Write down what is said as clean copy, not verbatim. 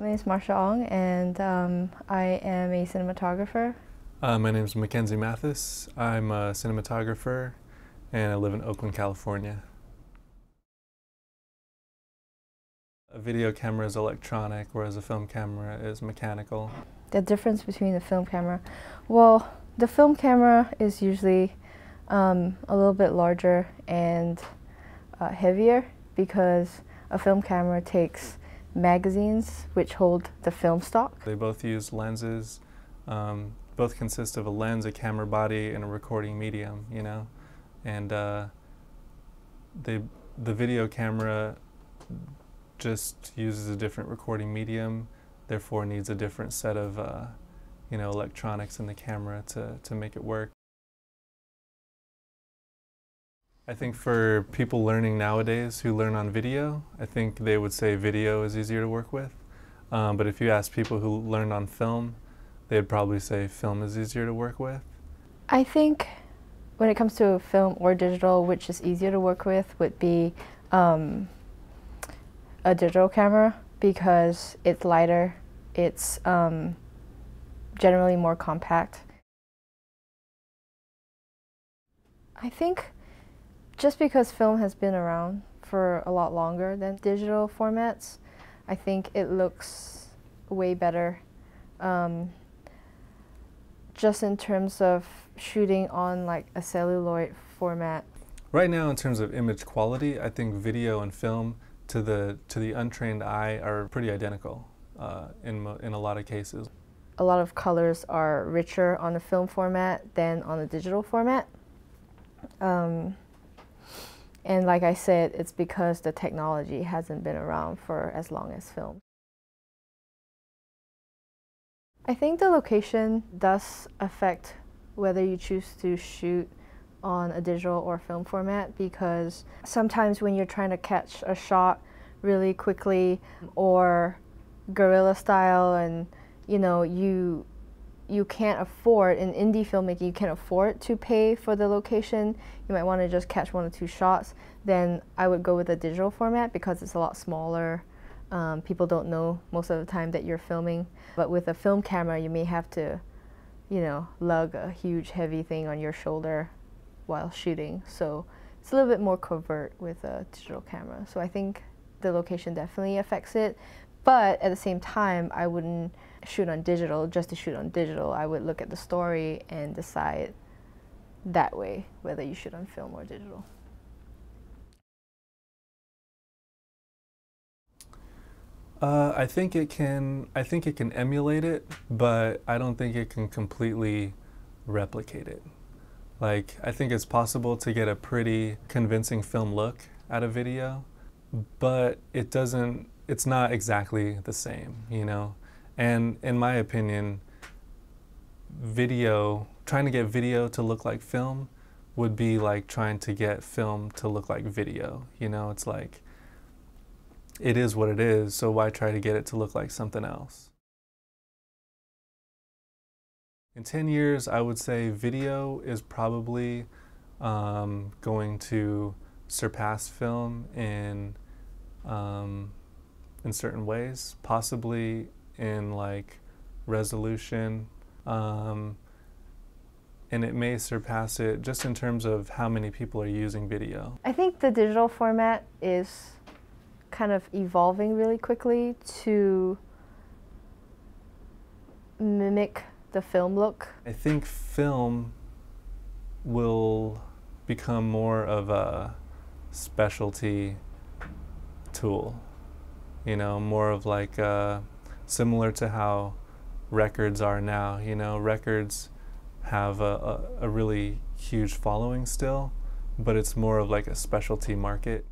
My name is Marsha Ong, and I am a cinematographer. My name is Mackenzie Mathis. I'm a cinematographer, and I live in Oakland, California. A video camera is electronic, whereas a film camera is mechanical. The difference between the film camera, well, the film camera is usually a little bit larger and heavier because a film camera takes magazines which hold the film stock. They both use lenses. Both consist of a lens, a camera body, and a recording medium, you know? And the video camera just uses a different recording medium, therefore needs a different set of electronics in the camera to make it work. I think for people learning nowadays who learn on video, I think they would say video is easier to work with. But if you ask people who learned on film, they'd probably say film is easier to work with. I think when it comes to film or digital, which is easier to work with would be a digital camera because it's lighter, it's generally more compact. I think just because film has been around for a lot longer than digital formats, I think it looks way better. Just in terms of shooting on like a celluloid format. Right now, in terms of image quality, I think video and film to the untrained eye are pretty identical in a lot of cases. A lot of colors are richer on the film format than on the digital format. And like I said, it's because the technology hasn't been around for as long as film. I think the location does affect whether you choose to shoot on a digital or film format, because sometimes when you're trying to catch a shot really quickly or guerrilla style, and you can't afford, in indie filmmaking, you can't afford to pay for the location. You might want to just catch 1 or 2 shots. Then I would go with a digital format because it's a lot smaller. People don't know most of the time that you're filming. But with a film camera, you may have to, lug a huge heavy thing on your shoulder while shooting. So it's a little bit more covert with a digital camera. So I think the location definitely affects it. But at the same time, I wouldn't shoot on digital just to shoot on digital. I would look at the story and decide that way whether you shoot on film or digital. I think it can emulate it, but I don't think it can completely replicate it. Like, I think it's possible to get a pretty convincing film look out of video, but it's not exactly the same, And in my opinion, trying to get video to look like film would be like trying to get film to look like video. It's like, it is what it is, so why try to get it to look like something else? In 10 years, I would say video is probably going to surpass film in certain ways, possibly in like resolution, and it may surpass it just in terms of how many people are using video. I think the digital format is kind of evolving really quickly to mimic the film look. I think film will become more of a specialty tool, more of like similar to how records are now. Records have a really huge following still, but it's more of like a specialty market.